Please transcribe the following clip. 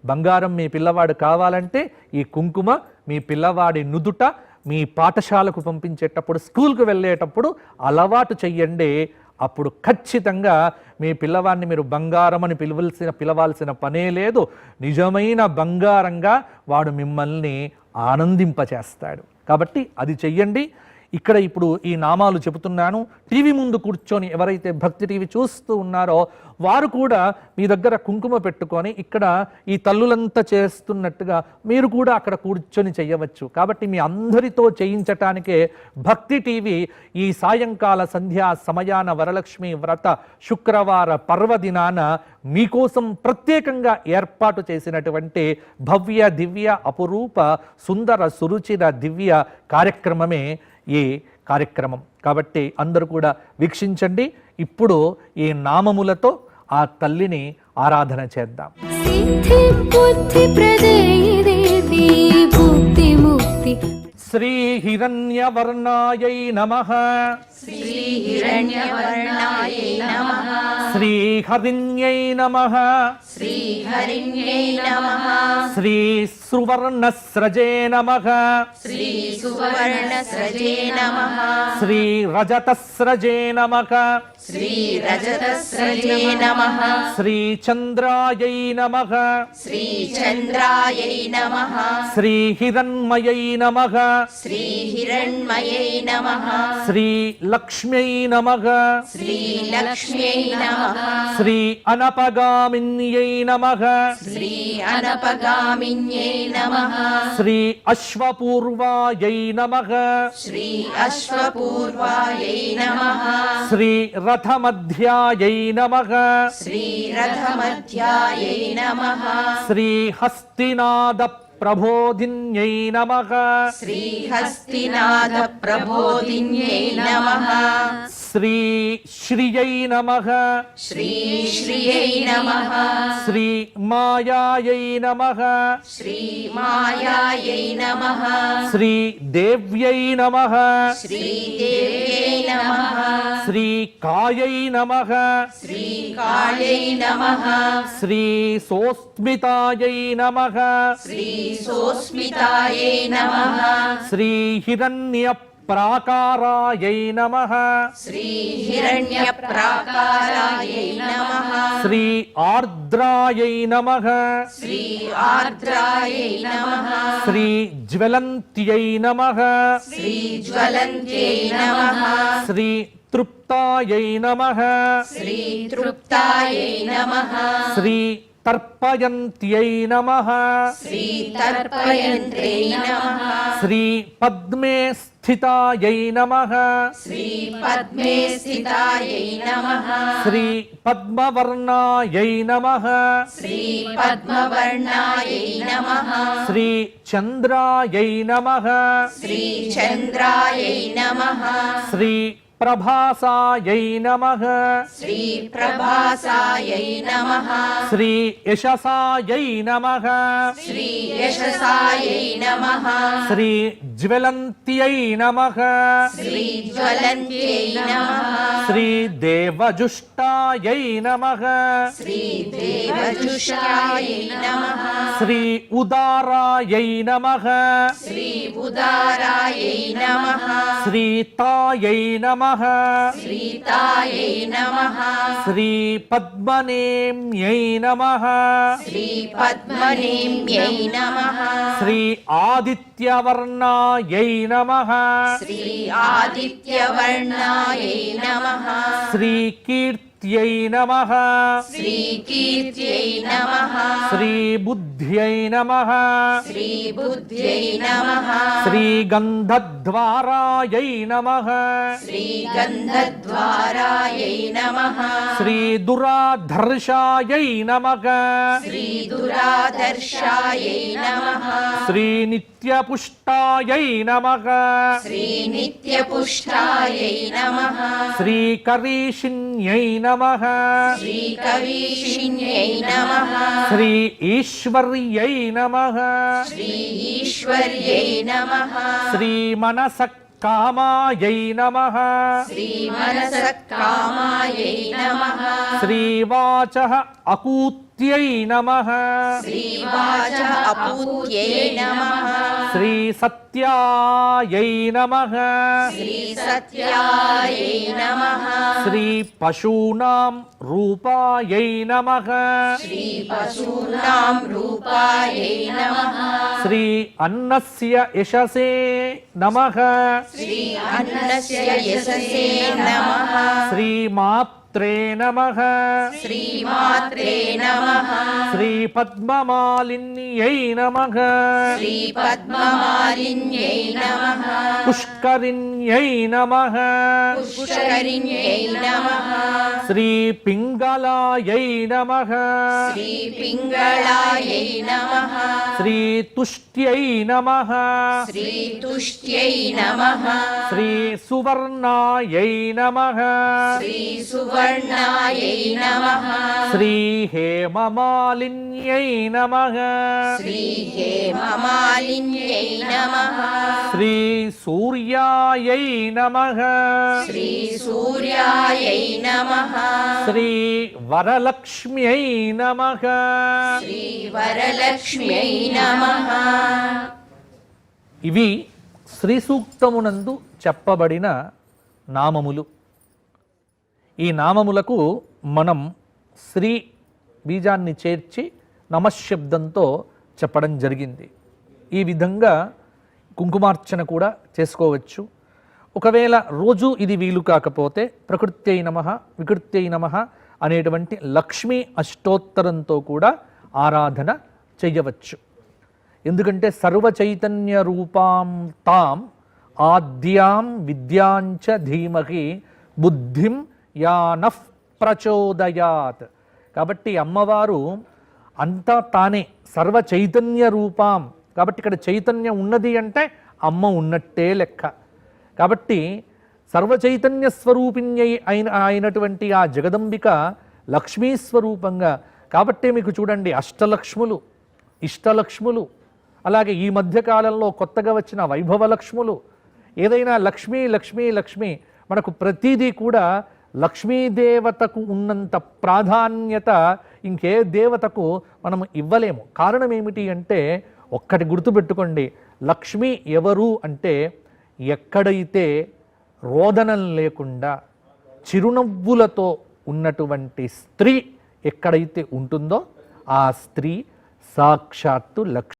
బంగారం మీ పిల్లవాడు కావాలంటే ఈ కుంకుమ మీ పిల్లవాడి నుదుట మీ పాఠశాలకు పంపించేటప్పుడు, స్కూల్కి వెళ్ళేటప్పుడు అలవాటు చెయ్యండి. అప్పుడు ఖచ్చితంగా మీ పిల్లవాడిని మీరు బంగారం అని పిలవాల్సిన పనే లేదు. నిజమైన బంగారంగా వాడు మిమ్మల్ని ఆనందింపచేస్తాడు. కాబట్టి అది చెయ్యండి. ఇక్కడ ఇప్పుడు ఈ నామాలు చెబుతున్నాను. టీవీ ముందు కూర్చొని ఎవరైతే భక్తి టీవీ చూస్తూ ఉన్నారో వారు కూడా మీ దగ్గర కుంకుమ పెట్టుకొని ఇక్కడ ఈ తల్లులంతా చేస్తున్నట్టుగా మీరు కూడా అక్కడ కూర్చొని చేయవచ్చు. కాబట్టి మీ అందరితో చేయించటానికే భక్తి టీవీ ఈ సాయంకాల సంధ్యా సమయాన వరలక్ష్మి వ్రత శుక్రవార పర్వదినాన మీకోసం ప్రత్యేకంగా ఏర్పాటు చేసినటువంటి భవ్య దివ్య అపురూప సుందర సురుచిర దివ్య కార్యక్రమమే ఈ కార్యక్రమం. కాబట్టి అందరూ కూడా వీక్షించండి. ఇప్పుడు ఈ నామములతో ఆ తల్లిని ఆరాధన చేద్దాం. శ్రీ హిరణ్యవర్ణాయై నమః. శ్రీ హిరణ్యవర్ణాయై నమః. శ్రీ హరిణ్యై నమః. శ్రీ హరిణ్యై నమః. శ్రీ సువర్ణస్రజే నమః. శ్రీ సువర్ణస్రజే నమః. శ్రీ రజతస్రజే నమః. శ్రీ రజతస్రజే నమః. శ్రీ చంద్రాయై నమః. శ్రీ చంద్రాయై నమః. శ్రీ హిరణ్మయై నమః. శ్రీ హిరణ్మయై నమః. శ్రీ లక్ష్మ్యై నమః. శ్రీ లక్ష్మ్యై నమః. శ్రీ అనపగామిన్యై నమః. శ్రీ అనపగామిన్యై నమః. శ్రీ అశ్వపూర్వాయై నమః. శ్రీ అశ్వపూర్వాయై నమః. శ్రీ రథమధ్యాయై నమః. శ్రీ రథమధ్యాయై నమః. శ్రీ హస్తినాద ప్రబోధిన్యై నమః. శ్రీ హస్తినాద ప్రబోధిన్యై నమః. శ్రీ శ్రియై నమః. శ్రీ శ్రియై నమః. శ్రీ మాయాయై నమః. శ్రీ మాయాయై నమః. శ్రీ దేవ్యై నమః. శ్రీ దేవ్యై నమః. శ్రీ కాయై నమః. శ్రీ కాయై నమః. శ్రీ సోస్మితాయై నమః. శ్రీ సోస్మితాయై నమః. శ్రీ హిరణ్య ప్రాకారాయై నమః. శ్రీ హిరణ్య ప్రాకారాయై నమః. శ్రీ ఆర్ద్రాయై నమః. శ్రీ ఆర్ద్రాయై నమః. శ్రీ జ్వలంత్యై నమః. శ్రీ జ్వలంత్యై నమః. శ్రీ తృప్తాయై నమః. శ్రీ తృప్తాయై నమః. శ్రీ తర్పయంత్యై నమః. శ్రీ తర్పయంత్యై నమః. శ్రీ పద్మే స్థితాయై నమః. శ్రీ పద్మే స్థితాయై నమః. శ్రీ పద్మవర్ణాయై నమః. శ్రీ పద్మవర్ణాయై నమః. శ్రీ చంద్రాయై నమః. శ్రీ చంద్రాయై నమః. శ్రీ ప్రభాసాయై నమః. శ్రీ ప్రభాసాయై నమః. శ్రీ యశసాయై నమః. శ్రీ యశసాయై నమః. శ్రీ జ్వలంత్యై నమః. శ్రీ జ్వలంత్యై నమః. శ్రీ దేవజుష్టాయై నమః. శ్రీ దేవజుష్టాయై నమః. శ్రీ ఉదారాయై నమః. శ్రీ ఉదారాయై నమః. శ్రీ తాయై నమః. శ్రీ తాయై నమః. శ్రీ పద్మనేమ్యై నమః. శ్రీ పద్మనేమ్యై నమః. శ్రీ ఆదిత్యవర్ణాయై నమః. శ్రీ ఆదిత్యవర్ణాయై నమః. శ్రీ కీర్త్యై నమః. శ్రీ కీర్త్యై నమః. శ్రీ బుద్ధ్యై నమః. శ్రీ బుద్ధ్యై నమః. శ్రీ గంధద్వారాయై నమః. శ్రీ గంధద్వారాయై నమః. శ్రీ దురాధర్షాయై నమః. శ్రీ దురాధర్షాయై నమః. శ్రీ నిత్యపుష్టాయై నమః. శ్రీ నిత్యపుష్టాయై నమః. శ్రీ కరీషిణ్యై నమః. శ్రీ కరీషిణ్యై నమః. శ్రీ ఈశ్వర్యై నమః. శ్రీ ఈశ్వర్యై నమః. శ్రీ మనసక్ కామాయై నమః శ్రీమనసః కామాయై నమః శ్రీవాచః అకూత్యై నమః శ్రీవాచః అపూత్యై నమః శ్రీ సత్యాయై నమః శ్రీ సత్యాయై నమః శ్రీ పశూనాం రూపాయై నమః శ్రీ పశూనాం రూపాయై నమః శ్రీ అన్నస్య యశసే నమః శ్రీ అన్నస్య యశసే నమః శ్రీ మాత్రే నమః శ్రీమాత్రే నమః శ్రీ పద్మమాలిన్యై నమః శ్రీ పద్మమాలిన్యై నమః పుష్కరిణ్యై నమః పుష్కరిణ్యై నమః శ్రీ పింగళాయై నమః శ్రీ పింగళాయై నమః శ్రీ తుష్ట్యై నమః శ్రీ తుష్ట్యై నమః శ్రీ సువర్ణాయై నమః శ్రీ సువర్ణాయై నమః శ్రీ హేమమాలిన్యై నమః శ్రీ హేమమాలిన్యై నమః శ్రీ సూర్యాయై నమః శ్రీ సూర్యాయై నమః శ్రీ వరలక్ష్మ్యై నమః శ్రీ వరలక్ష్మ్యై నమః ఇవి శ్రీ సూక్తమునందు చెప్పబడిన నామములు. ఈ నామములకు మనం శ్రీ బీజాన్ని చేర్చి నమశబ్దంతో చెప్పడం జరిగింది. ఈ విధంగా కుంకుమార్చన కూడా చేసుకోవచ్చు. ఒకవేళ రోజు ఇది వీలు కాకపోతే ప్రకృత్యై నమః వికృత్యై నమః అనేటువంటి లక్ష్మీ అష్టోత్తరంతో కూడా ఆరాధన చెయ్యవచ్చు. ఎందుకంటే సర్వ చైతన్య రూపాం తాం ఆద్యాం విద్యాంచ ధీమహి బుద్ధిం యానః ప్రచోదయాత్. కాబట్టి అమ్మవారు అంతా తానే సర్వ చైతన్య రూపాం. కాబట్టి ఇక్కడ చైతన్యం ఉన్నది అంటే అమ్మ ఉన్నట్టే లెక్క. కాబట్టి సర్వ చైతన్య స్వరూపిణ్యై అయినటువంటి ఆ జగదంబిక లక్ష్మీ స్వరూపంగా. కాబట్టి మీకు చూడండి అష్టలక్ష్ములు, ఇష్టలక్ష్ములు, అలాగే ఈ మధ్యకాలంలో కొత్తగా వచ్చిన వైభవలక్ష్ములు, ఏదైనా లక్ష్మీ లక్ష్మీ లక్ష్మి, మనకు ప్రతిదీ కూడా లక్ష్మీదేవతకు ఉన్నంత ప్రాధాన్యత ఇంకే దేవతకు మనం ఇవ్వలేము. కారణం ఏమిటి అంటే ఒక్కటి గుర్తుపెట్టుకోండి, లక్ష్మి ఎవరు అంటే ఎక్కడైతే రోదనం లేకుండా చిరునవ్వులతో ఉన్నటువంటి స్త్రీ ఎక్కడైతే ఉంటుందో ఆ స్త్రీ సాక్షాత్తు లక్ష్మి.